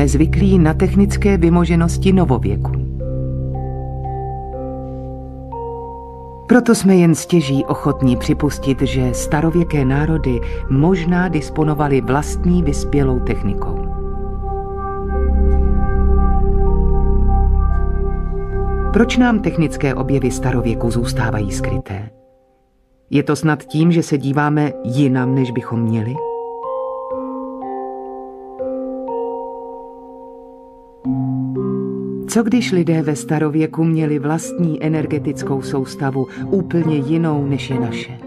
jsme zvyklí na technické vymoženosti novověku. Proto jsme jen stěží ochotní připustit, že starověké národy možná disponovaly vlastní vyspělou technikou. Proč nám technické objevy starověku zůstávají skryté? Je to snad tím, že se díváme jinam, než bychom měli? Co když lidé ve starověku měli vlastní energetickou soustavu úplně jinou, než je naše?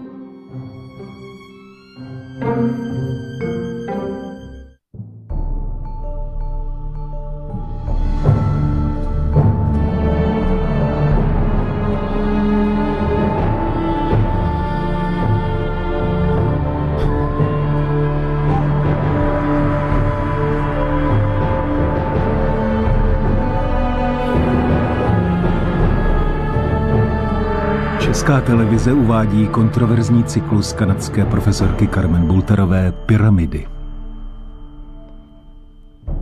Česká televize uvádí kontroverzní cyklus kanadské profesorky Carmen Bulterové Pyramidy.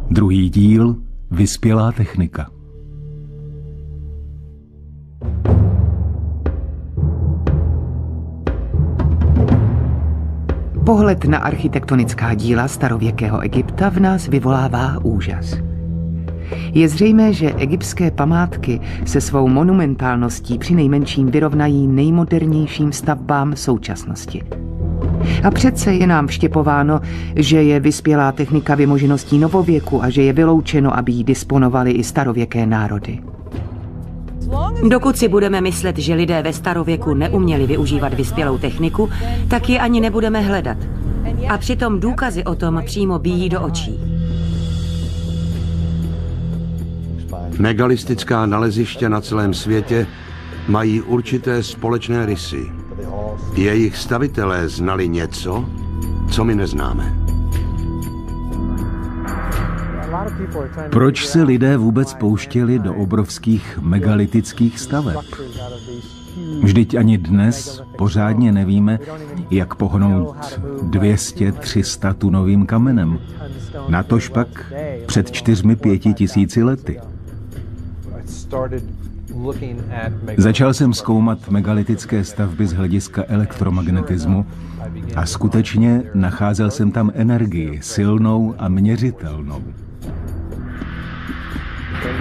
Druhý díl Vyspělá technika. Pohled na architektonická díla starověkého Egypta v nás vyvolává úžas. Je zřejmé, že egyptské památky se svou monumentálností přinejmenším vyrovnají nejmodernějším stavbám současnosti. A přece je nám vštěpováno, že je vyspělá technika vymožeností novověku a že je vyloučeno, aby jí disponovaly i starověké národy. Dokud si budeme myslet, že lidé ve starověku neuměli využívat vyspělou techniku, tak ji ani nebudeme hledat. A přitom důkazy o tom přímo bijí do očí. Megalistická naleziště na celém světě mají určité společné rysy. Jejich stavitelé znali něco, co my neznáme. Proč se lidé vůbec pouštěli do obrovských megalitických staveb? Vždyť ani dnes pořádně nevíme, jak pohnout 200-300 tunovým kamenem. Natož pak před 4-5 tisíci lety. Začal jsem zkoumat megalitické stavby z hlediska elektromagnetismu a skutečně nacházel jsem tam energii, silnou a měřitelnou.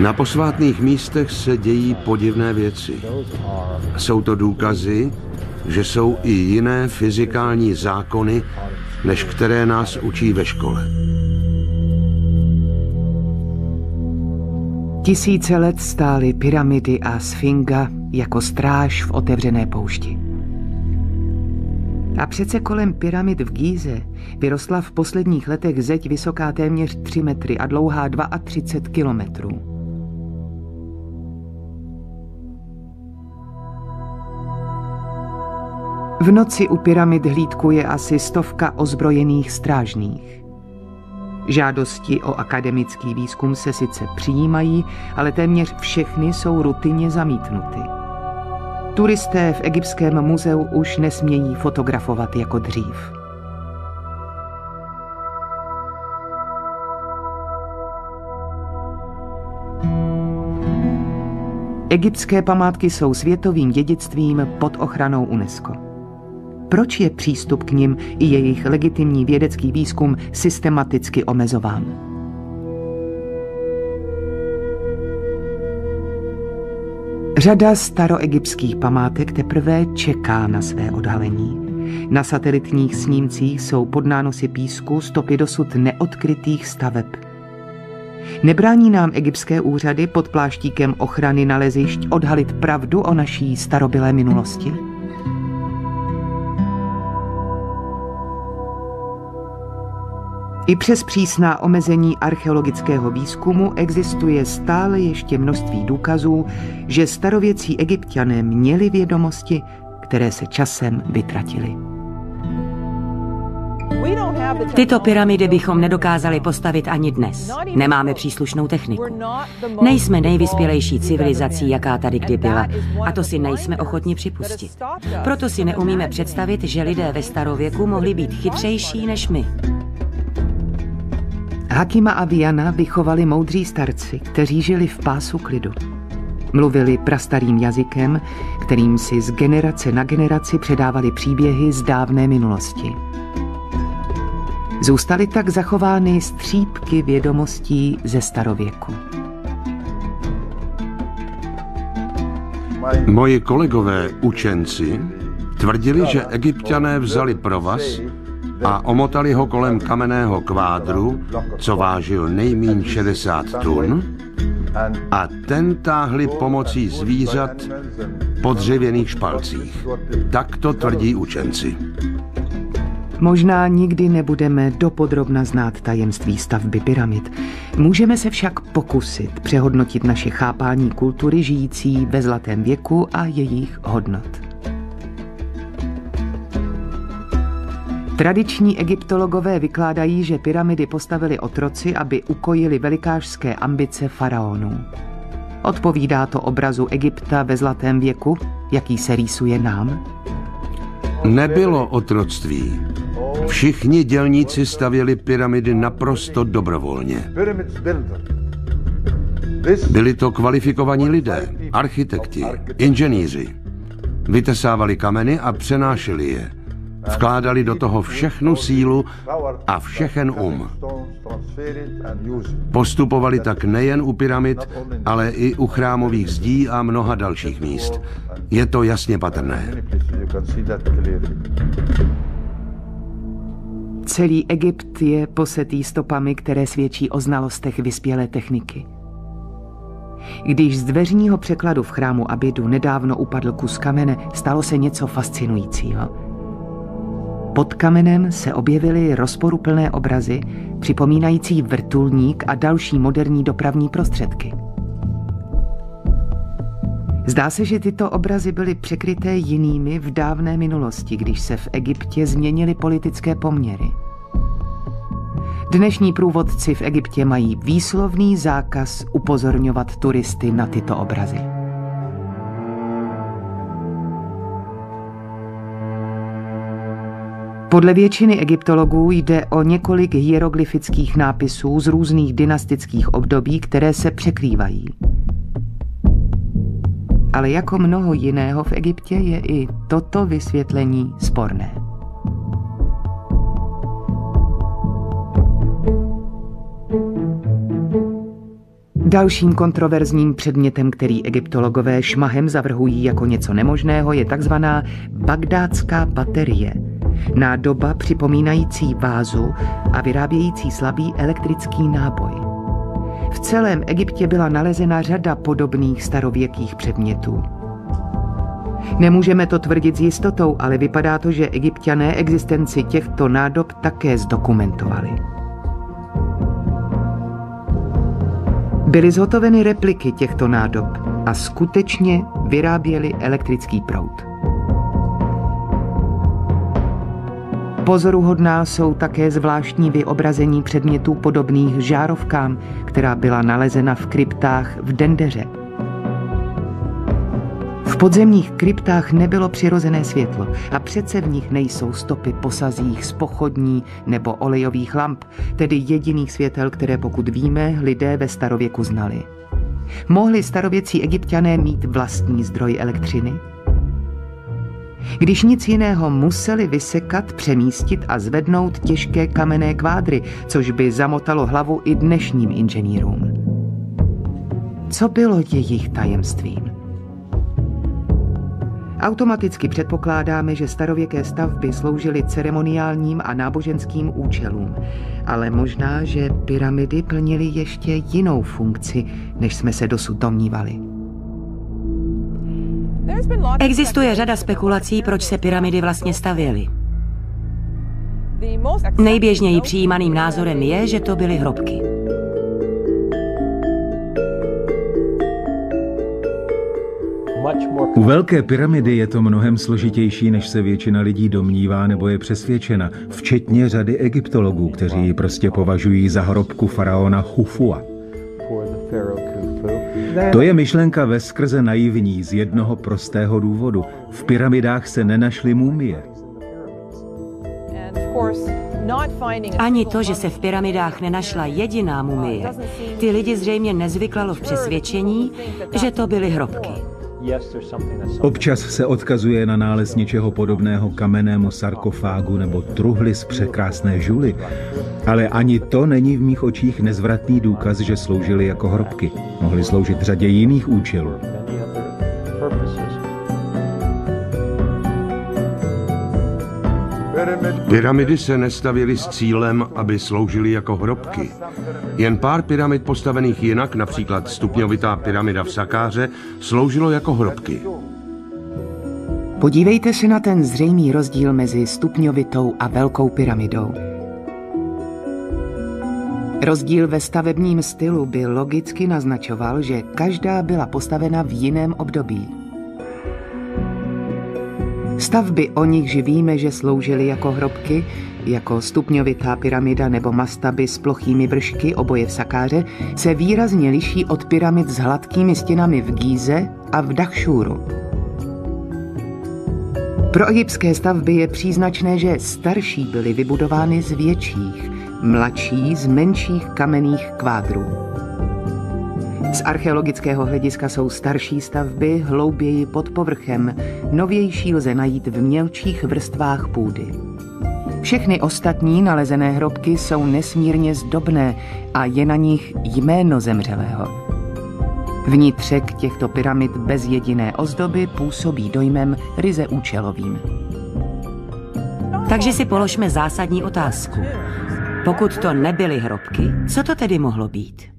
Na posvátných místech se dějí podivné věci. Jsou to důkazy, že jsou i jiné fyzikální zákony, než které nás učí ve škole. Tisíce let stály pyramidy a sfinga jako stráž v otevřené poušti. A přece kolem pyramid v Gíze vyrostla v posledních letech zeď vysoká téměř 3 metry a dlouhá 32 kilometrů. V noci u pyramid hlídkuje asi 100 ozbrojených strážných. Žádosti o akademický výzkum se sice přijímají, ale téměř všechny jsou rutinně zamítnuty. Turisté v egyptském muzeu už nesmějí fotografovat jako dřív. Egyptské památky jsou světovým dědictvím pod ochranou UNESCO. Proč je přístup k nim i jejich legitimní vědecký výzkum systematicky omezován? Řada staroegyptských památek teprve čeká na své odhalení. Na satelitních snímcích jsou pod nánosy písku stopy dosud neodkrytých staveb. Nebrání nám egyptské úřady pod pláštíkem ochrany nalezišť odhalit pravdu o naší starobylé minulosti? I přes přísná omezení archeologického výzkumu existuje stále ještě množství důkazů, že starověcí Egypťané měli vědomosti, které se časem vytratily. Tyto pyramidy bychom nedokázali postavit ani dnes. Nemáme příslušnou techniku. Nejsme nejvyspělejší civilizací, jaká tady kdy byla. A to si nejsme ochotni připustit. Proto si neumíme představit, že lidé ve starověku mohli být chytřejší než my. Hakima a Viana vychovali moudří starci, kteří žili v pásu klidu. Mluvili prastarým jazykem, kterým si z generace na generaci předávali příběhy z dávné minulosti. Zůstaly tak zachovány střípky vědomostí ze starověku. Moji kolegové učenci tvrdili, že Egypťané vzali provaz a omotali ho kolem kamenného kvádru, co vážil nejmíň 60 tun, a ten táhli pomocí zvířat po dřevěných špalcích. Tak to tvrdí učenci. Možná nikdy nebudeme dopodrobna znát tajemství stavby pyramid. Můžeme se však pokusit přehodnotit naše chápání kultury žijící ve zlatém věku a jejich hodnot. Tradiční egyptologové vykládají, že pyramidy postavili otroci, aby ukojili velikářské ambice faraonů. Odpovídá to obrazu Egypta ve zlatém věku, jaký se rýsuje nám? Nebylo otroctví. Všichni dělníci stavěli pyramidy naprosto dobrovolně. Byli to kvalifikovaní lidé, architekti, inženýři. Vytesávali kameny a přenášeli je. Vkládali do toho všechnu sílu a všechen Postupovali tak nejen u pyramid, ale i u chrámových zdí a mnoha dalších míst. Je to jasně patrné. Celý Egypt je posetý stopami, které svědčí o znalostech vyspělé techniky. Když z dveřního překladu v chrámu Abidu nedávno upadl kus kamene, stalo se něco fascinujícího. Pod kamenem se objevily rozporuplné obrazy, připomínající vrtulník a další moderní dopravní prostředky. Zdá se, že tyto obrazy byly překryté jinými v dávné minulosti, když se v Egyptě změnily politické poměry. Dnešní průvodci v Egyptě mají výslovný zákaz upozorňovat turisty na tyto obrazy. Podle většiny egyptologů jde o několik hieroglyfických nápisů z různých dynastických období, které se překrývají. Ale jako mnoho jiného v Egyptě je i toto vysvětlení sporné. Dalším kontroverzním předmětem, který egyptologové šmahem zavrhují jako něco nemožného, je takzvaná bagdátská baterie, nádoba připomínající vázu a vyrábějící slabý elektrický náboj. V celém Egyptě byla nalezena řada podobných starověkých předmětů. Nemůžeme to tvrdit s jistotou, ale vypadá to, že Egypťané existenci těchto nádob také zdokumentovali. Byly zhotoveny repliky těchto nádob a skutečně vyráběly elektrický proud. Pozoruhodná jsou také zvláštní vyobrazení předmětů podobných žárovkám, která byla nalezena v kryptách v Dendeře. V podzemních kryptách nebylo přirozené světlo a přece v nich nejsou stopy posazích z pochodní nebo olejových lamp, tedy jediných světel, které, pokud víme, lidé ve starověku znali. Mohli starověcí Egypťané mít vlastní zdroj elektřiny? Když nic jiného, museli vysekat, přemístit a zvednout těžké kamenné kvádry, což by zamotalo hlavu i dnešním inženýrům. Co bylo jejich tajemstvím? Automaticky předpokládáme, že starověké stavby sloužily ceremoniálním a náboženským účelům, ale možná, že pyramidy plnily ještě jinou funkci, než jsme se dosud domnívali. Existuje řada spekulací, proč se pyramidy vlastně stavěly. Nejběžněji přijímaným názorem je, že to byly hrobky. U Velké pyramidy je to mnohem složitější, než se většina lidí domnívá nebo je přesvědčena, včetně řady egyptologů, kteří ji prostě považují za hrobku faraona Chufua. To je myšlenka veskrze naivní z jednoho prostého důvodu. V pyramidách se nenašly mumie. Ani to, že se v pyramidách nenašla jediná mumie, ty lidi zřejmě nezvyklalo v přesvědčení, že to byly hrobky. Občas se odkazuje na nález něčeho podobného kamennému sarkofágu nebo truhly z překrásné žuly, ale ani to není v mých očích nezvratný důkaz, že sloužily jako hrobky. Mohly sloužit řadě jiných účelů. Pyramidy se nestavěly s cílem, aby sloužily jako hrobky. Jen pár pyramid postavených jinak, například stupňovitá pyramida v Sakáře, sloužilo jako hrobky. Podívejte se na ten zřejmý rozdíl mezi stupňovitou a velkou pyramidou. Rozdíl ve stavebním stylu by logicky naznačoval, že každá byla postavena v jiném období. Stavby, o nichž víme, že sloužily jako hrobky, jako stupňovitá pyramida nebo mastaby s plochými vršky, oboje v Sakáře, se výrazně liší od pyramid s hladkými stěnami v Gíze a v Dachšúru. Pro egyptské stavby je příznačné, že starší byly vybudovány z větších, mladší z menších kamenných kvádrů. Z archeologického hlediska jsou starší stavby hlouběji pod povrchem, novější lze najít v mělčích vrstvách půdy. Všechny ostatní nalezené hrobky jsou nesmírně zdobné a je na nich jméno zemřelého. Vnitřek těchto pyramid bez jediné ozdoby působí dojmem ryze účelovým. Takže si položme zásadní otázku. Pokud to nebyly hrobky, co to tedy mohlo být?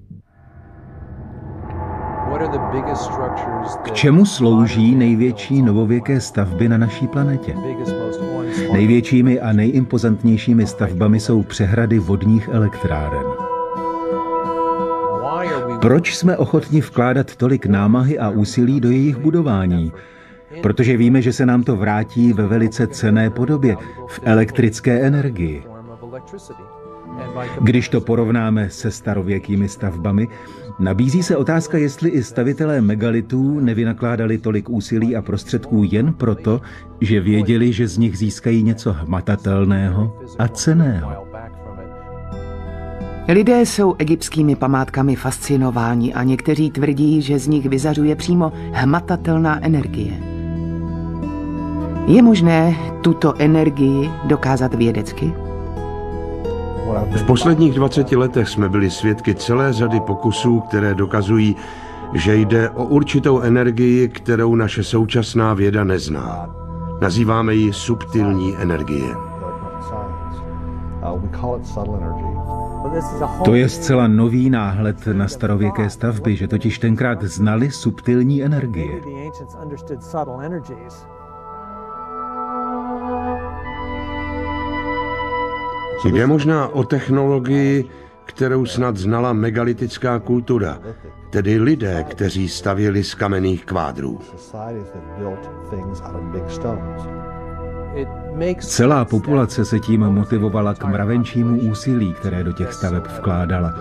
K čemu slouží největší novověké stavby na naší planetě? Největšími a nejimpozantnějšími stavbami jsou přehrady vodních elektráren. Proč jsme ochotni vkládat tolik námahy a úsilí do jejich budování? Protože víme, že se nám to vrátí ve velice cenné podobě, v elektrické energii. Když to porovnáme se starověkými stavbami, nabízí se otázka, jestli i stavitelé megalitů nevynakládali tolik úsilí a prostředků jen proto, že věděli, že z nich získají něco hmatatelného a cenného. Lidé jsou egyptskými památkami fascinováni a někteří tvrdí, že z nich vyzařuje přímo hmatatelná energie. Je možné tuto energii dokázat vědecky? V posledních 20 letech jsme byli svědky celé řady pokusů, které dokazují, že jde o určitou energii, kterou naše současná věda nezná. Nazýváme ji subtilní energie. To je zcela nový náhled na starověké stavby, že totiž tenkrát znali subtilní energie. Jde možná o technologii, kterou snad znala megalitická kultura, tedy lidé, kteří stavěli z kamenných kvádrů. Celá populace se tím motivovala k mravenčímu úsilí, které do těch staveb vkládala.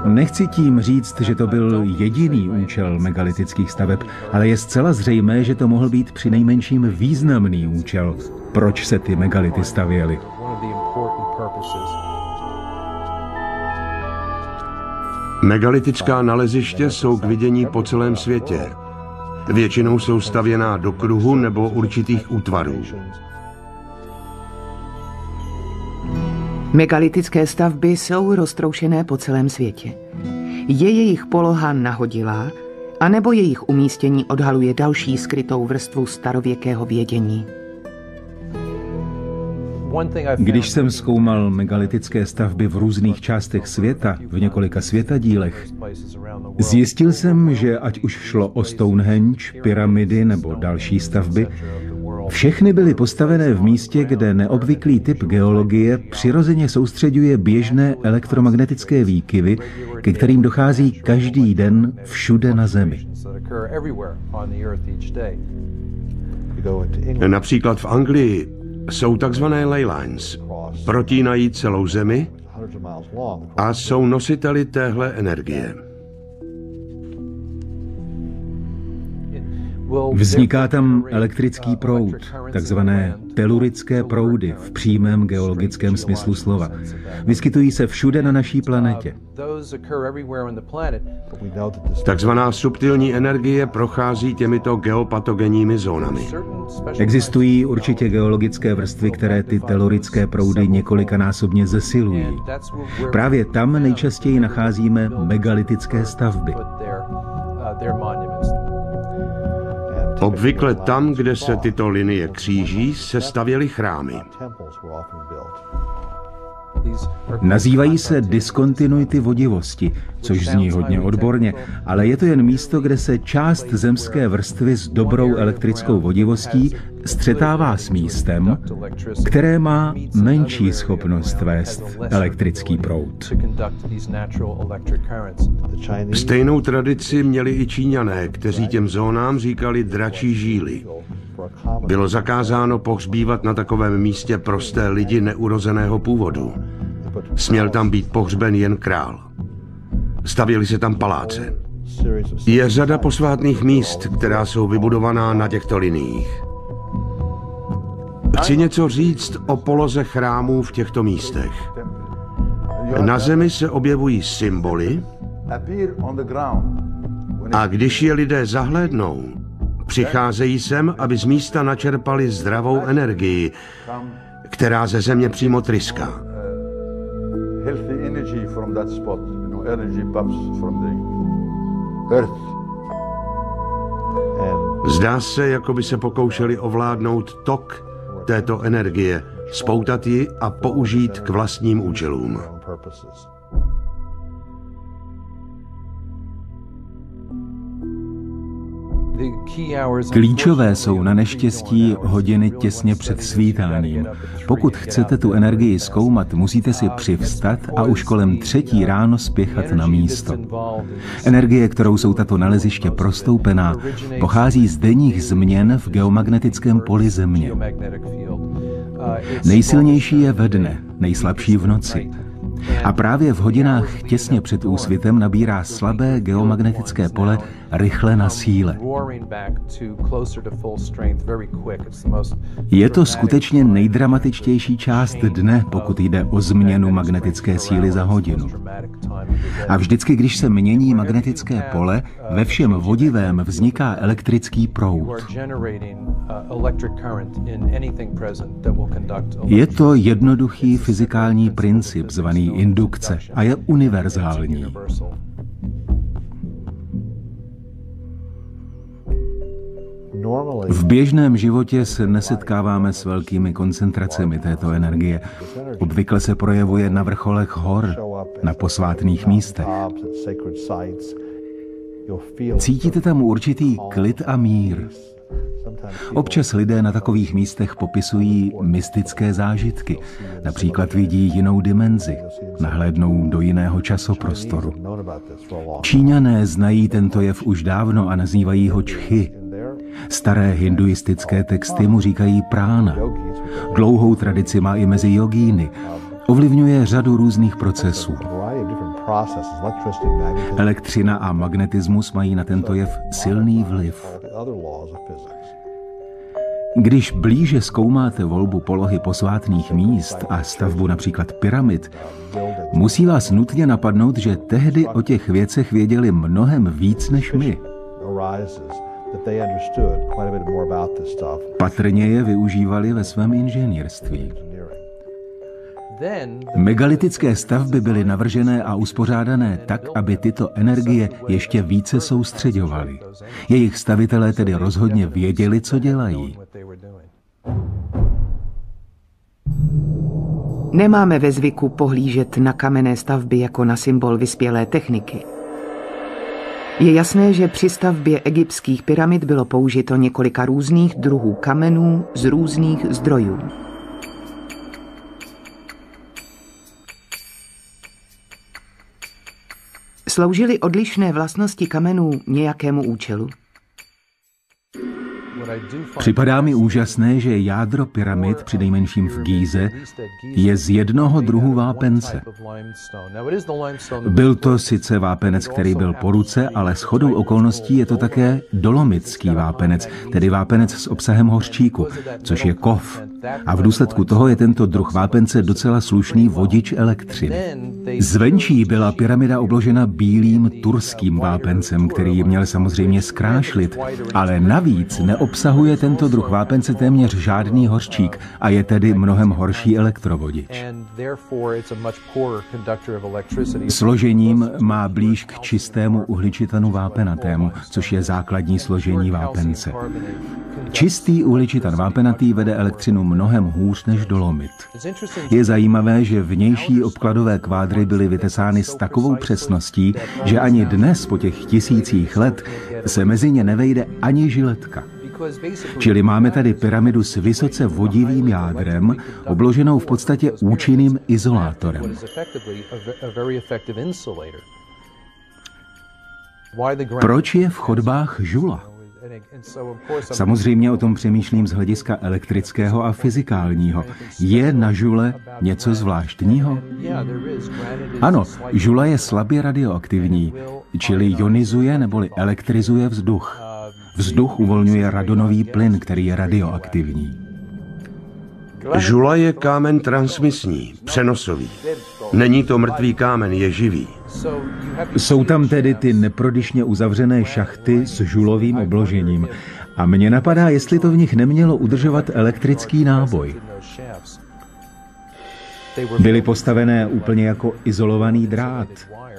Nechci tím říct, že to byl jediný účel megalitických staveb, ale je zcela zřejmé, že to mohl být přinejmenším významný účel, proč se ty megality stavěly. Megalitická naleziště jsou k vidění po celém světě. Většinou jsou stavěná do kruhu nebo určitých útvarů. Megalitické stavby jsou roztroušené po celém světě. Je jejich poloha nahodilá, anebo jejich umístění odhaluje další skrytou vrstvu starověkého vědění? Když jsem zkoumal megalitické stavby v různých částech světa, v několika světadílech, zjistil jsem, že ať už šlo o Stonehenge, pyramidy nebo další stavby, všechny byly postavené v místě, kde neobvyklý typ geologie přirozeně soustřeďuje běžné elektromagnetické výkyvy, ke kterým dochází každý den všude na Zemi. Například v Anglii jsou takzvané ley lines, protínají celou Zemi a jsou nositeli téhle energie. Vzniká tam elektrický proud, takzvané telurické proudy v přímém geologickém smyslu slova. Vyskytují se všude na naší planetě. Takzvaná subtilní energie prochází těmito geopatogenními zónami. Existují určitě geologické vrstvy, které ty telurické proudy několikanásobně zesilují. Právě tam nejčastěji nacházíme megalitické stavby. Obvykle tam, kde se tyto linie kříží, se stavěly chrámy. Nazývají se diskontinuity vodivosti, což zní hodně odborně, ale je to jen místo, kde se část zemské vrstvy s dobrou elektrickou vodivostí střetává s místem, které má menší schopnost vést elektrický proud. Stejnou tradici měli i Číňané, kteří těm zónám říkali dračí žíly. Bylo zakázáno pohřbívat na takovém místě prosté lidi neurozeného původu. Směl tam být pohřben jen král. Stavěly se tam paláce. Je řada posvátných míst, která jsou vybudovaná na těchto liniích. Chci něco říct o poloze chrámů v těchto místech. Na zemi se objevují symboly a když je lidé zahlédnou, přicházejí sem, aby z místa načerpali zdravou energii, která ze země přímo tryská. Zdá se, jako by se pokoušeli ovládnout tok této energie, spoutat ji a použít k vlastním účelům. Klíčové jsou na neštěstí hodiny těsně před svítáním. Pokud chcete tu energii zkoumat, musíte si přivstat a už kolem 3. ráno spěchat na místo. Energie, kterou jsou tato naleziště prostoupená, pochází z denních změn v geomagnetickém poli Země. Nejsilnější je ve dne, nejslabší v noci. A právě v hodinách těsně před úsvitem nabírá slabé geomagnetické pole rychle na síle. Je to skutečně nejdramatičtější část dne, pokud jde o změnu magnetické síly za hodinu. A vždycky, když se mění magnetické pole, ve všem vodivém vzniká elektrický proud. Je to jednoduchý fyzikální princip zvaný indukce a je univerzální. V běžném životě se nesetkáváme s velkými koncentracemi této energie. Obvykle se projevuje na vrcholech hor, na posvátných místech. Cítíte tam určitý klid a mír. Občas lidé na takových místech popisují mystické zážitky. Například vidí jinou dimenzi, nahlédnou do jiného časoprostoru. Číňané znají tento jev už dávno a nazývají ho čchy. Staré hinduistické texty mu říkají prána. Dlouhou tradici má i mezi jogíny. Ovlivňuje řadu různých procesů. Elektřina a magnetismus mají na tento jev silný vliv. Když blíže zkoumáte volbu polohy posvátných míst a stavbu například pyramid, musí vás nutně napadnout, že tehdy o těch věcech věděli mnohem víc než my. Patrně je využívali ve svém inženýrství. Megalitické stavby byly navržené a uspořádané tak, aby tyto energie ještě více soustřeďovaly. Jejich stavitelé tedy rozhodně věděli, co dělají. Nemáme ve zvyku pohlížet na kamenné stavby jako na symbol vyspělé techniky. Je jasné, že při stavbě egyptských pyramid bylo použito několika různých druhů kamenů z různých zdrojů. Sloužily odlišné vlastnosti kamenů nějakému účelu? Připadá mi úžasné, že jádro pyramid, přinejmenším v Gíze, je z jednoho druhu vápence. Byl to sice vápenec, který byl po ruce, ale shodou okolností je to také dolomitský vápenec, tedy vápenec s obsahem hořčíku, což je kov. A v důsledku toho je tento druh vápence docela slušný vodič elektřiny. Zvenčí byla pyramida obložena bílým turským vápencem, který ji měl samozřejmě zkrášlit, ale navíc neobsahuje tento druh vápence téměř žádný hořčík a je tedy mnohem horší elektrovodič. Složením má blíž k čistému uhličitanu vápenatému, což je základní složení vápence. Čistý uhličitan vápenatý vede elektřinu mnohem hůř než dolomit. Je zajímavé, že vnější obkladové kvádry byly vytesány s takovou přesností, že ani dnes po těch tisících let se mezi ně nevejde ani žiletka. Čili máme tady pyramidu s vysoce vodivým jádrem, obloženou v podstatě účinným izolátorem. Proč je v chodbách žula? Samozřejmě o tom přemýšlím z hlediska elektrického a fyzikálního. Je na žule něco zvláštního? Ano, žula je slabě radioaktivní, čili ionizuje neboli elektrizuje vzduch. Vzduch uvolňuje radonový plyn, který je radioaktivní. Žula je kámen transmisní, přenosový. Není to mrtvý kámen, je živý. Jsou tam tedy ty neprodyšně uzavřené šachty s žulovým obložením. A mně napadá, jestli to v nich nemělo udržovat elektrický náboj. Byly postavené úplně jako izolovaný drát.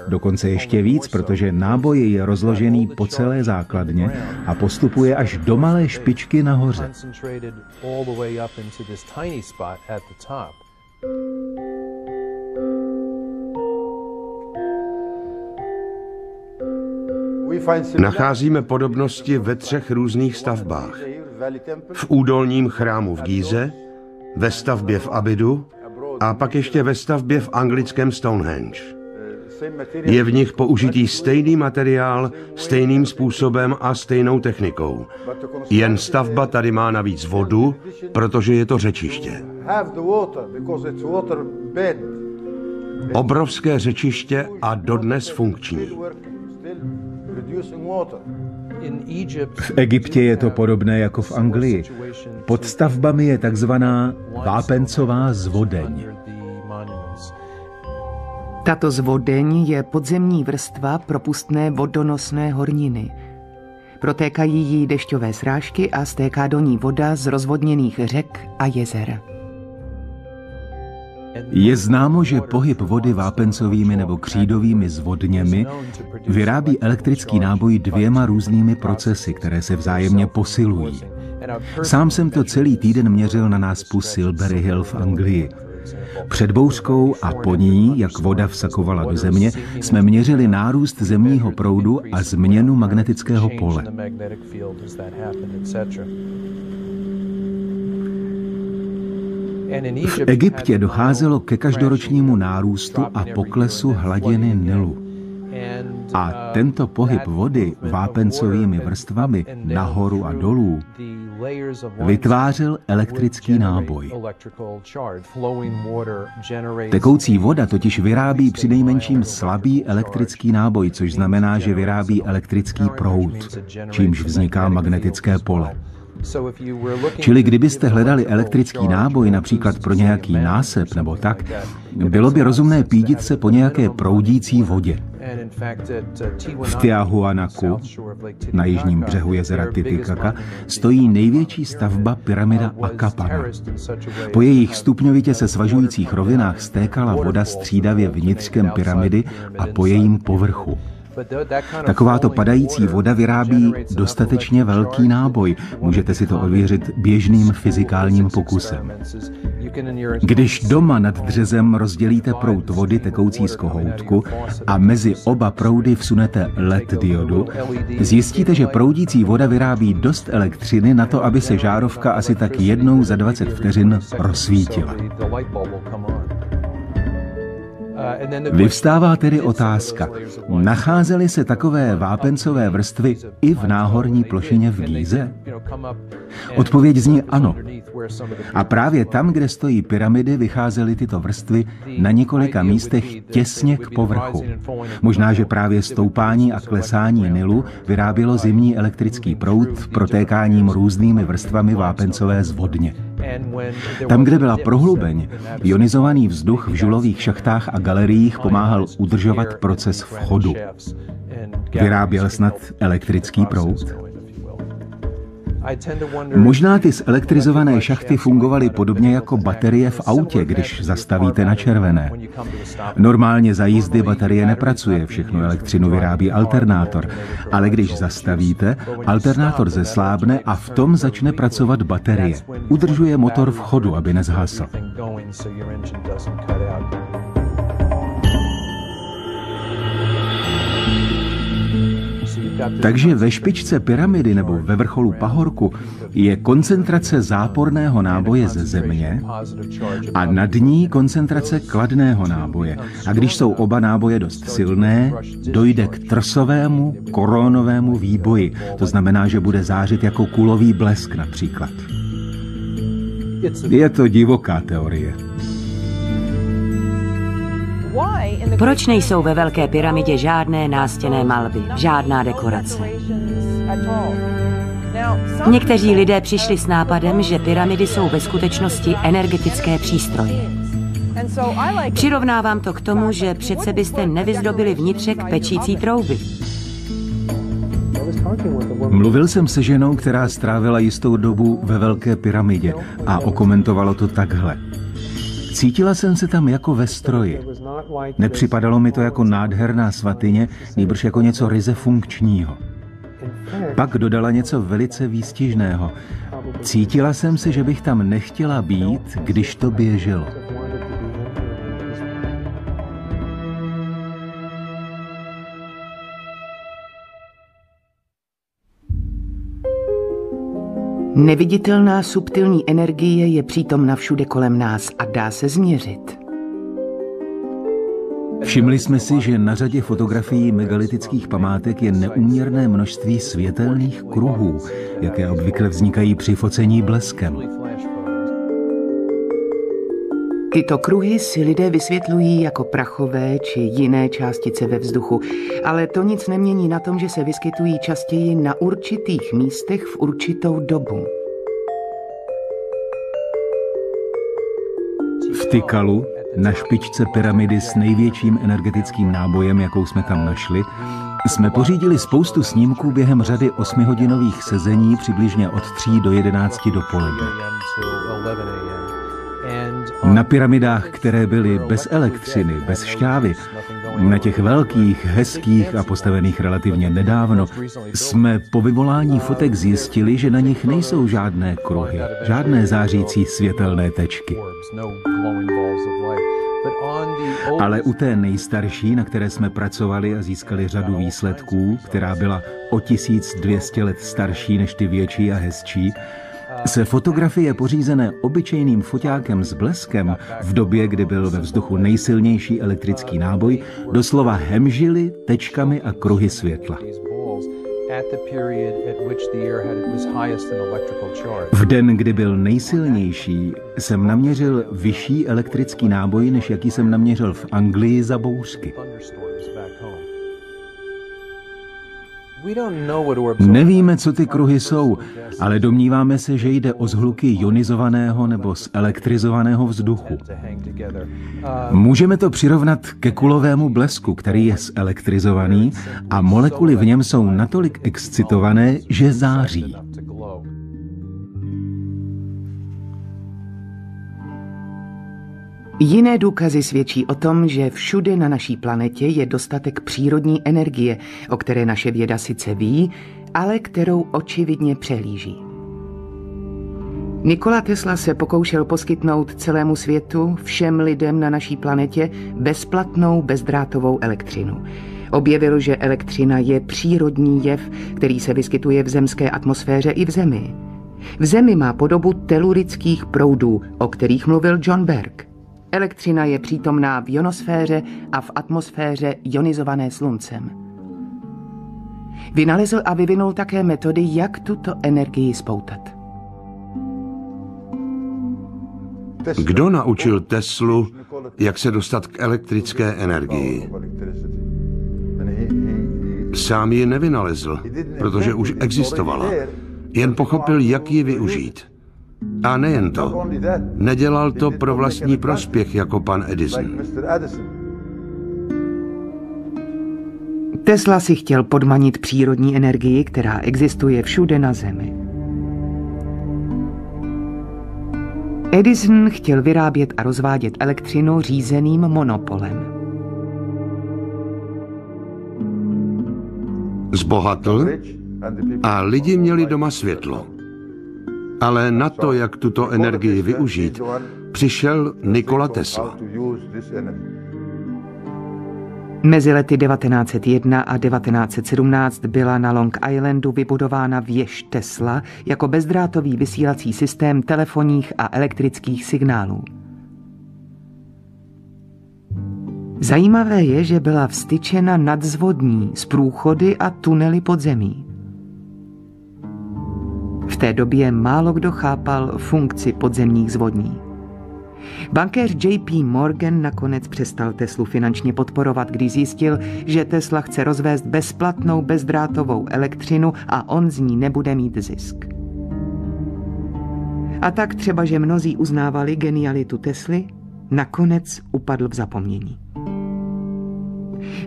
Dokonce ještě víc, protože náboj je rozložený po celé základně a postupuje až do malé špičky nahoře. Nacházíme podobnosti ve 3 různých stavbách. V údolním chrámu v Gíze, ve stavbě v Abidu a pak ještě ve stavbě v anglickém Stonehenge. Je v nich použitý stejný materiál, stejným způsobem a stejnou technikou. Jen stavba tady má navíc vodu, protože je to řečiště. Obrovské řečiště a dodnes funkční. V Egyptě je to podobné jako v Anglii. Pod stavbami je takzvaná vápencová zvodeň. Tato zvodeň je podzemní vrstva propustné vodonosné horniny. Protékají jí dešťové srážky a stéká do ní voda z rozvodněných řek a jezer. Je známo, že pohyb vody vápencovými nebo křídovými zvodněmi vyrábí elektrický náboj 2 různými procesy, které se vzájemně posilují. Sám jsem to celý týden měřil na náspu Silbury Hill v Anglii. Před bouřkou a po ní, jak voda vsakovala do země, jsme měřili nárůst zemního proudu a změnu magnetického pole. V Egyptě docházelo ke každoročnímu nárůstu a poklesu hladiny Nilu. A tento pohyb vody vápencovými vrstvami nahoru a dolů vytvářel elektrický náboj. Tekoucí voda totiž vyrábí přinejmenším slabý elektrický náboj, což znamená, že vyrábí elektrický proud, čímž vzniká magnetické pole. Čili kdybyste hledali elektrický náboj například pro nějaký násep nebo tak, bylo by rozumné pídit se po nějaké proudící vodě. V Tiahuanaku, na jižním břehu jezera Titicaca, stojí největší stavba pyramida Akapana. Po jejich stupňovitě se svažujících rovinách stékala voda střídavě vnitřkem pyramidy a po jejím povrchu. Takováto padající voda vyrábí dostatečně velký náboj. Můžete si to ověřit běžným fyzikálním pokusem. Když doma nad dřezem rozdělíte proud vody tekoucí z kohoutku a mezi oba proudy vsunete LED diodu, zjistíte, že proudící voda vyrábí dost elektřiny na to, aby se žárovka asi tak jednou za 20 vteřin rozsvítila. Vyvstává tedy otázka, nacházely se takové vápencové vrstvy i v náhorní plošině v Gíze? Odpověď zní ano. A právě tam, kde stojí pyramidy, vycházely tyto vrstvy na několika místech těsně k povrchu. Možná, že právě stoupání a klesání Nilu vyrábělo zimní elektrický proud protékáním různými vrstvami vápencové zvodně. Tam, kde byla prohlubeň, ionizovaný vzduch v žulových šachtách a galeriích pomáhal udržovat proces v chodu. Vyráběl snad elektrický proud? Možná ty zelektrizované šachty fungovaly podobně jako baterie v autě, když zastavíte na červené. Normálně za jízdy baterie nepracuje, všechnu elektřinu vyrábí alternátor, ale když zastavíte, alternátor zeslábne a v tom začne pracovat baterie. Udržuje motor v chodu, aby nezhasl. Takže ve špičce pyramidy nebo ve vrcholu pahorku je koncentrace záporného náboje ze země a nad ní koncentrace kladného náboje. A když jsou oba náboje dost silné, dojde k trsovému korónovému výboji. To znamená, že bude zářit jako kulový blesk například. Je to divoká teorie. Proč nejsou ve Velké pyramidě žádné nástěnné malby, žádná dekorace? Někteří lidé přišli s nápadem, že pyramidy jsou ve skutečnosti energetické přístroje. Přirovnávám to k tomu, že přece byste nevyzdobili vnitřek pečící trouby. Mluvil jsem se ženou, která strávila jistou dobu ve Velké pyramidě a okomentovalo to takhle. Cítila jsem se tam jako ve stroji. Nepřipadalo mi to jako nádherná svatyně, nýbrž jako něco ryze funkčního. Pak dodala něco velice výstižného. Cítila jsem se, že bych tam nechtěla být, když to běželo. Neviditelná subtilní energie je přítomna všude kolem nás a dá se změřit. Všimli jsme si, že na řadě fotografií megalitických památek je neúměrné množství světelných kruhů, jaké obvykle vznikají při focení bleskem. Tyto kruhy si lidé vysvětlují jako prachové či jiné částice ve vzduchu, ale to nic nemění na tom, že se vyskytují častěji na určitých místech v určitou dobu. V Tikalu, na špičce pyramidy s největším energetickým nábojem, jakou jsme tam našli, jsme pořídili spoustu snímků během řady 8hodinových sezení přibližně od 3 do 11 dopoledne. Na pyramidách, které byly bez elektřiny, bez šťávy, na těch velkých, hezkých a postavených relativně nedávno, jsme po vyvolání fotek zjistili, že na nich nejsou žádné kruhy, žádné zářící světelné tečky. Ale u té nejstarší, na které jsme pracovali a získali řadu výsledků, která byla o 1200 let starší než ty větší a hezčí, se fotografie pořízené obyčejným foťákem s bleskem v době, kdy byl ve vzduchu nejsilnější elektrický náboj, doslova hemžily tečkami a kruhy světla. V den, kdy byl nejsilnější, jsem naměřil vyšší elektrický náboj, než jaký jsem naměřil v Anglii za bouřky. Nevíme, co ty kruhy jsou, ale domníváme se, že jde o shluky ionizovaného nebo zelektrizovaného vzduchu. Můžeme to přirovnat ke kulovému blesku, který je zelektrizovaný a molekuly v něm jsou natolik excitované, že září. Jiné důkazy svědčí o tom, že všude na naší planetě je dostatek přírodní energie, o které naše věda sice ví, ale kterou očividně přehlíží. Nikola Tesla se pokoušel poskytnout celému světu, všem lidem na naší planetě, bezplatnou bezdrátovou elektřinu. Objevil, že elektřina je přírodní jev, který se vyskytuje v zemské atmosféře i v Zemi. V Zemi má podobu telurických proudů, o kterých mluvil John Berg. Elektřina je přítomná v ionosféře a v atmosféře ionizované sluncem. Vynalezl a vyvinul také metody, jak tuto energii spoutat. Kdo naučil Teslu, jak se dostat k elektrické energii? Sám ji nevynalezl, protože už existovala. Jen pochopil, jak ji využít. A nejen to. Nedělal to pro vlastní prospěch jako pan Edison. Tesla si chtěl podmanit přírodní energii, která existuje všude na Zemi. Edison chtěl vyrábět a rozvádět elektřinu řízeným monopolem. Zbohatl a lidi měli doma světlo. Ale na to, jak tuto energii využít, přišel Nikola Tesla. Mezi lety 1901 a 1917 byla na Long Islandu vybudována věž Tesla jako bezdrátový vysílací systém telefonních a elektrických signálů. Zajímavé je, že byla vstyčena nadzvodní s průchody a tunely pod zemí. V té době málo kdo chápal funkci podzemních zvodní. Bankéř J.P. Morgan nakonec přestal Teslu finančně podporovat, když zjistil, že Tesla chce rozvést bezplatnou bezdrátovou elektřinu a on z ní nebude mít zisk. A tak třeba, že mnozí uznávali genialitu Tesly, nakonec upadl v zapomnění.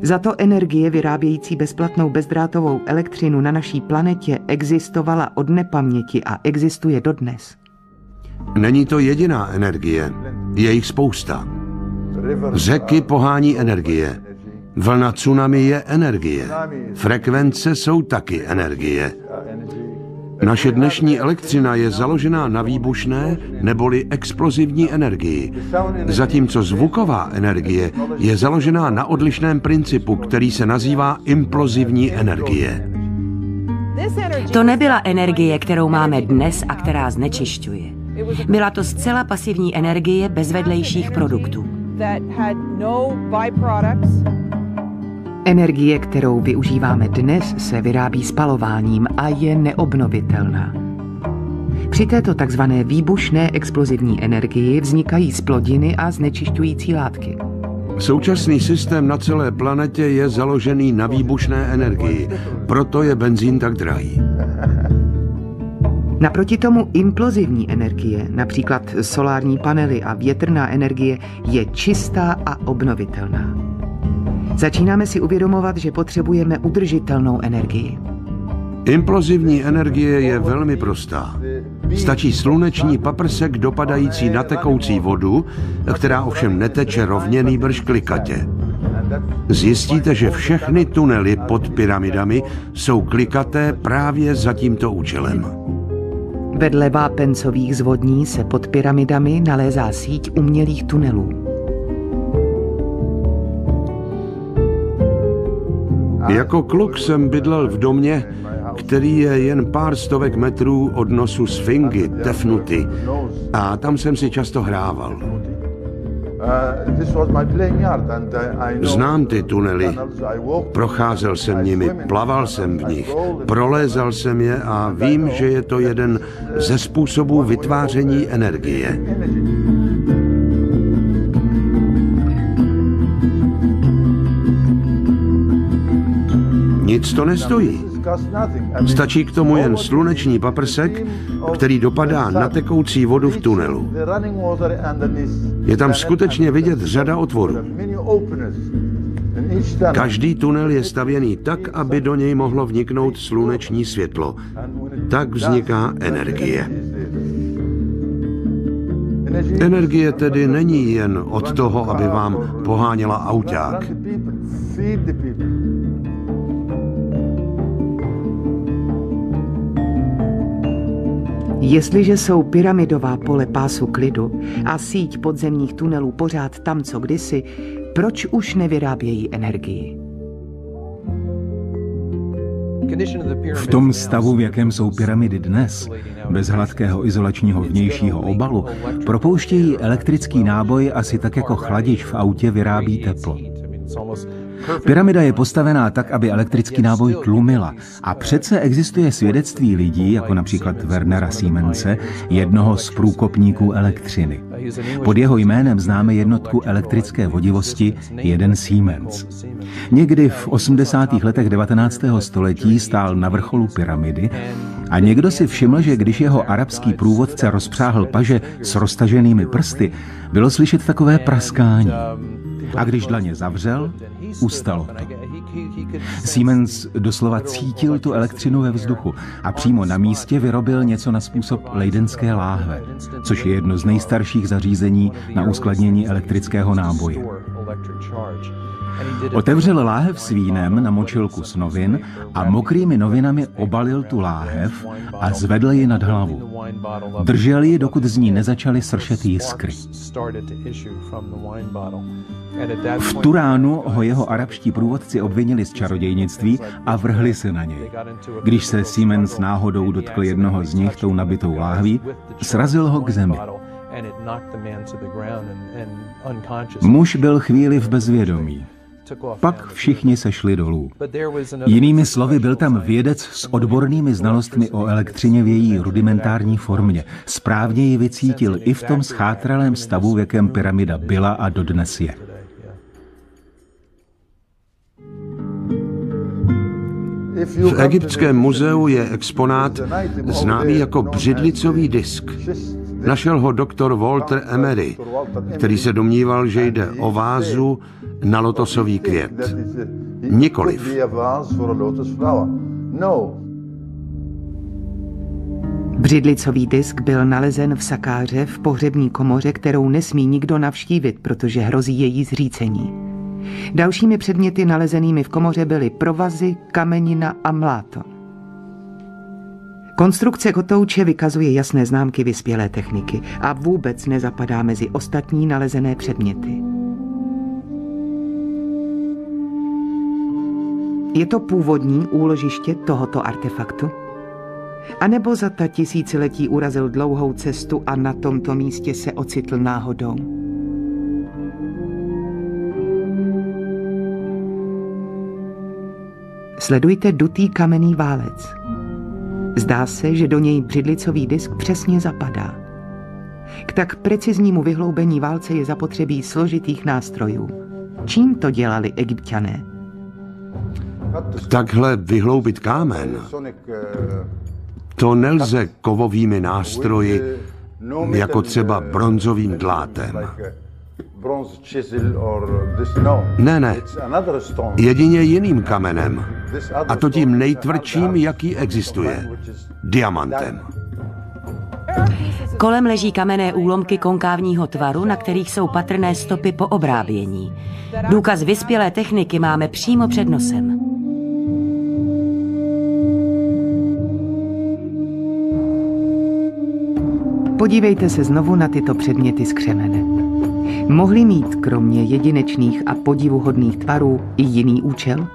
Za to energie vyrábějící bezplatnou bezdrátovou elektřinu na naší planetě existovala od nepaměti a existuje dodnes. Není to jediná energie, je jich spousta. Řeky pohání energie. Vlna tsunami je energie. Frekvence jsou taky energie. Naše dnešní elektřina je založená na výbušné neboli explozivní energii, zatímco zvuková energie je založená na odlišném principu, který se nazývá implozivní energie. To nebyla energie, kterou máme dnes a která znečišťuje. Byla to zcela pasivní energie bez vedlejších produktů. Energie, kterou využíváme dnes, se vyrábí spalováním a je neobnovitelná. Při této takzvané výbušné explozivní energii vznikají zplodiny a znečišťující látky. Současný systém na celé planetě je založený na výbušné energii, proto je benzín tak drahý. Naproti tomu implozivní energie, například solární panely a větrná energie, je čistá a obnovitelná. Začínáme si uvědomovat, že potřebujeme udržitelnou energii. Implozivní energie je velmi prostá. Stačí sluneční paprsek dopadající na tekoucí vodu, která ovšem neteče rovně, nýbrž klikatě. Zjistíte, že všechny tunely pod pyramidami jsou klikaté právě za tímto účelem. Vedle vápencových zvodní se pod pyramidami nalézá síť umělých tunelů. Jako kluk jsem bydlel v domě, který je jen pár stovek metrů od nosu Sfingy, Tefnuty, a tam jsem si často hrával. Znám ty tunely, procházel jsem nimi, plaval jsem v nich, prolézal jsem je a vím, že je to jeden ze způsobů vytváření energie. Nic to nestojí. Stačí k tomu jen sluneční paprsek, který dopadá na tekoucí vodu v tunelu. Je tam skutečně vidět řada otvorů. Každý tunel je stavěný tak, aby do něj mohlo vniknout sluneční světlo. Tak vzniká energie. Energie tedy není jen od toho, aby vám poháněla auták. Jestliže jsou pyramidová pole pásu klidu a síť podzemních tunelů pořád tam, co kdysi, proč už nevyrábějí energii? V tom stavu, v jakém jsou pyramidy dnes, bez hladkého izolačního vnějšího obalu, propouštějí elektrický náboj asi tak jako chladič v autě vyrábí teplo. Pyramida je postavená tak, aby elektrický náboj tlumila. A přece existuje svědectví lidí, jako například Wernera Siemense, jednoho z průkopníků elektřiny. Pod jeho jménem známe jednotku elektrické vodivosti 1 Siemens. Někdy v 80. letech 19. století stál na vrcholu pyramidy a někdo si všiml, že když jeho arabský průvodce rozpřáhl paže s roztaženými prsty, bylo slyšet takové praskání. A když dlaně zavřel, ustalo to. Siemens doslova cítil tu elektřinu ve vzduchu a přímo na místě vyrobil něco na způsob leydenské láhve, což je jedno z nejstarších zařízení na uskladnění elektrického náboje. Otevřel láhev s vínem, namočil kus novin a mokrými novinami obalil tu láhev a zvedl ji nad hlavu. Držel ji, dokud z ní nezačaly sršet jiskry. V tu ránu ho jeho arabští průvodci obvinili z čarodějnictví a vrhli se na něj. Když se Siemens náhodou dotkl jednoho z nich tou nabitou láhví, srazil ho k zemi. Muž byl chvíli v bezvědomí. Pak všichni sešli dolů. Jinými slovy, byl tam vědec s odbornými znalostmi o elektřině v její rudimentární formě. Správně ji vycítil i v tom schátralém stavu, v jakém pyramida byla a dodnes je. V egyptském muzeu je exponát známý jako břidlicový disk. Našel ho doktor Walter Emery, který se domníval, že jde o vázu na lotosový květ. Nikoliv. Břidlicový disk byl nalezen v sakáře v pohřební komoře, kterou nesmí nikdo navštívit, protože hrozí její zřícení. Dalšími předměty nalezenými v komoře byly provazy, kamenina a mláto. Konstrukce kotouče vykazuje jasné známky vyspělé techniky a vůbec nezapadá mezi ostatní nalezené předměty. Je to původní úložiště tohoto artefaktu? A nebo za ta tisíciletí urazil dlouhou cestu a na tomto místě se ocitl náhodou? Sledujte dutý kamenný válec. Zdá se, že do něj břidlicový disk přesně zapadá. K tak preciznímu vyhloubení válce je zapotřebí složitých nástrojů. Čím to dělali Egypťané? Takhle vyhloubit kámen, to nelze kovovými nástroji, jako třeba bronzovým dlátem. Ne, jedině jiným kamenem, a to tím nejtvrdším, jaký existuje, diamantem. Kolem leží kamenné úlomky konkávního tvaru, na kterých jsou patrné stopy po obrábění. Důkaz vyspělé techniky máme přímo před nosem. Podívejte se znovu na tyto předměty z křemene. Mohly mít kromě jedinečných a podivuhodných tvarů i jiný účel?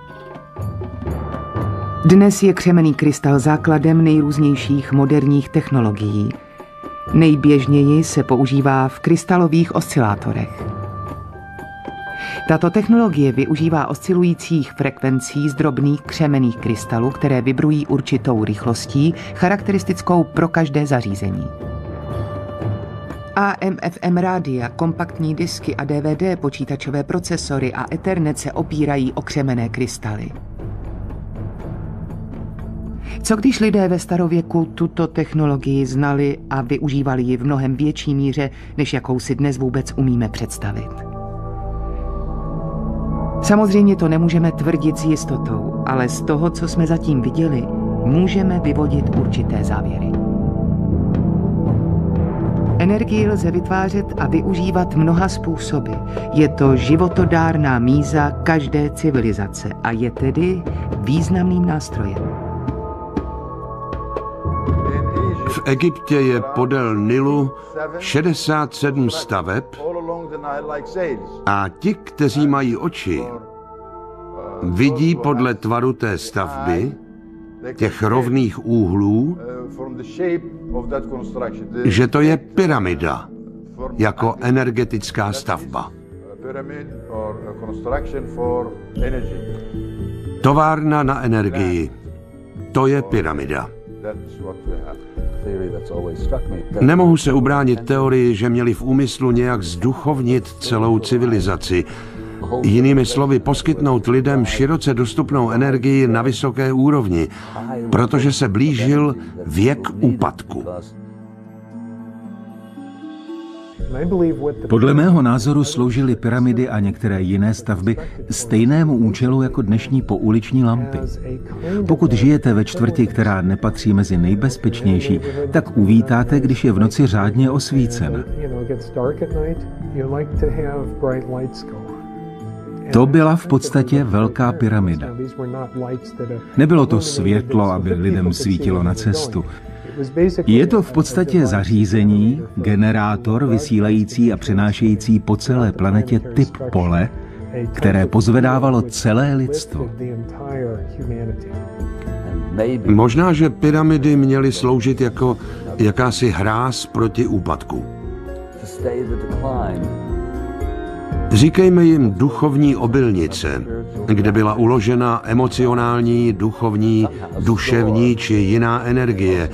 Dnes je křemenný krystal základem nejrůznějších moderních technologií. Nejběžněji se používá v krystalových oscilátorech. Tato technologie využívá oscilujících frekvencí z drobných křemenných krystalů, které vibrují určitou rychlostí, charakteristickou pro každé zařízení. AM/FM rádia, kompaktní disky a DVD, počítačové procesory a Ethernet se opírají o křemenné krystaly. Co když lidé ve starověku tuto technologii znali a využívali ji v mnohem větší míře, než jakou si dnes vůbec umíme představit? Samozřejmě to nemůžeme tvrdit s jistotou, ale z toho, co jsme zatím viděli, můžeme vyvodit určité závěry. Energii lze vytvářet a využívat mnoha způsoby. Je to životodárná míza každé civilizace a je tedy významným nástrojem. V Egyptě je podél Nilu 67 staveb a ti, kteří mají oči, vidí podle tvaru té stavby těch rovných úhlů, že to je pyramida jako energetická stavba. Továrna na energii. To je pyramida. Nemohu se ubránit teorii, že měli v úmyslu nějak zduchovnit celou civilizaci. Jinými slovy, poskytnout lidem široce dostupnou energii na vysoké úrovni, protože se blížil věk úpadku. Podle mého názoru sloužily pyramidy a některé jiné stavby stejnému účelu jako dnešní pouliční lampy. Pokud žijete ve čtvrti, která nepatří mezi nejbezpečnější, tak uvítáte, když je v noci řádně osvícena. To byla v podstatě velká pyramida. Nebylo to světlo, aby lidem svítilo na cestu. Je to v podstatě zařízení, generátor vysílající a přenášející po celé planetě typ pole, které pozvedávalo celé lidstvo. Možná, že pyramidy měly sloužit jako jakási hráz proti úpadku. Říkejme jim duchovní obilnice, kde byla uložena emocionální, duchovní, duševní či jiná energie,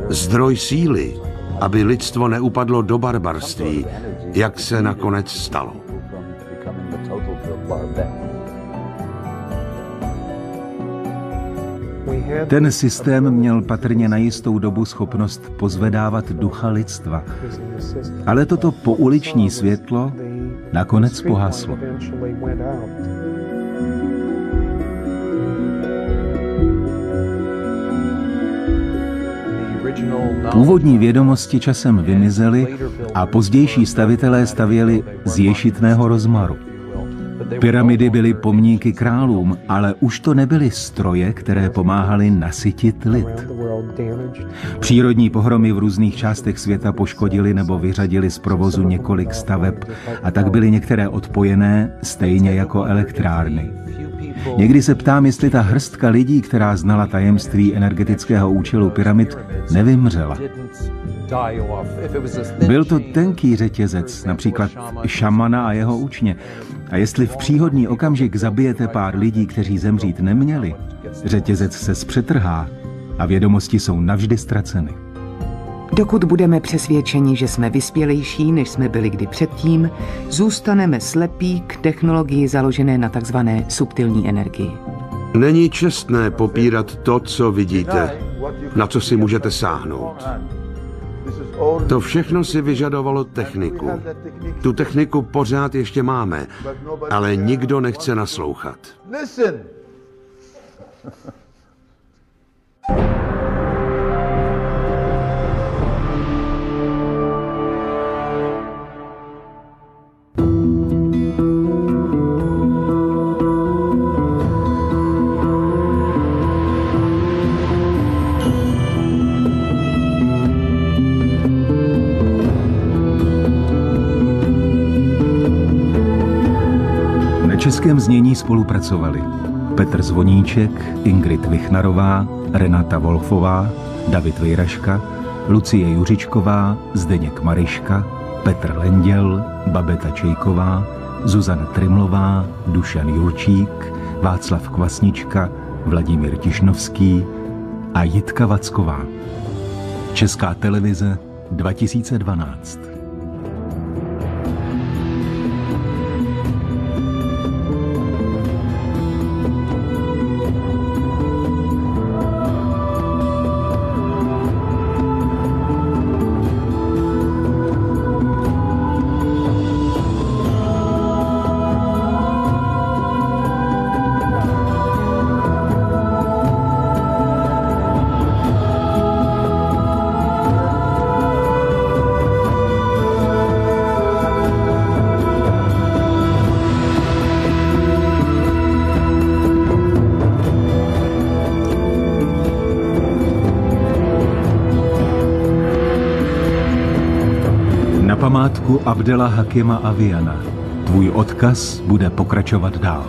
zdroj síly, aby lidstvo neupadlo do barbarství, jak se nakonec stalo. Ten systém měl patrně na jistou dobu schopnost pozvedávat ducha lidstva, ale toto pouliční světlo nakonec pohaslo. Původní vědomosti časem vymizely a pozdější stavitelé stavěli z ješitného rozmaru. Pyramidy byly pomníky králům, ale už to nebyly stroje, které pomáhaly nasytit lid. Přírodní pohromy v různých částech světa poškodily nebo vyřadily z provozu několik staveb a tak byly některé odpojené, stejně jako elektrárny. Někdy se ptám, jestli ta hrstka lidí, která znala tajemství energetického účelu pyramid, nevymřela. Byl to tenký řetězec, například šamana a jeho učně. A jestli v příhodný okamžik zabijete pár lidí, kteří zemřít neměli, řetězec se zpřetrhá a vědomosti jsou navždy ztraceny. Dokud budeme přesvědčeni, že jsme vyspělejší, než jsme byli kdy předtím, zůstaneme slepí k technologii založené na takzvané subtilní energii. Není čestné popírat to, co vidíte, na co si můžete sáhnout. To všechno si vyžadovalo techniku. Tu techniku pořád ještě máme, ale nikdo nechce naslouchat. Na českém znění spolupracovali Petr Zvoníček, Ingrid Vichnarová, Renata Wolfová, David Vejraška, Lucie Juřičková, Zdeněk Mariška, Petr Lenděl, Babeta Čejková, Zuzana Trimlová, Dušan Jurčík, Václav Kvasnička, Vladimír Tišnovský a Jitka Vacková. Česká televize 2012. Památku Abdela Hakima Aviana. Tvůj odkaz bude pokračovat dál.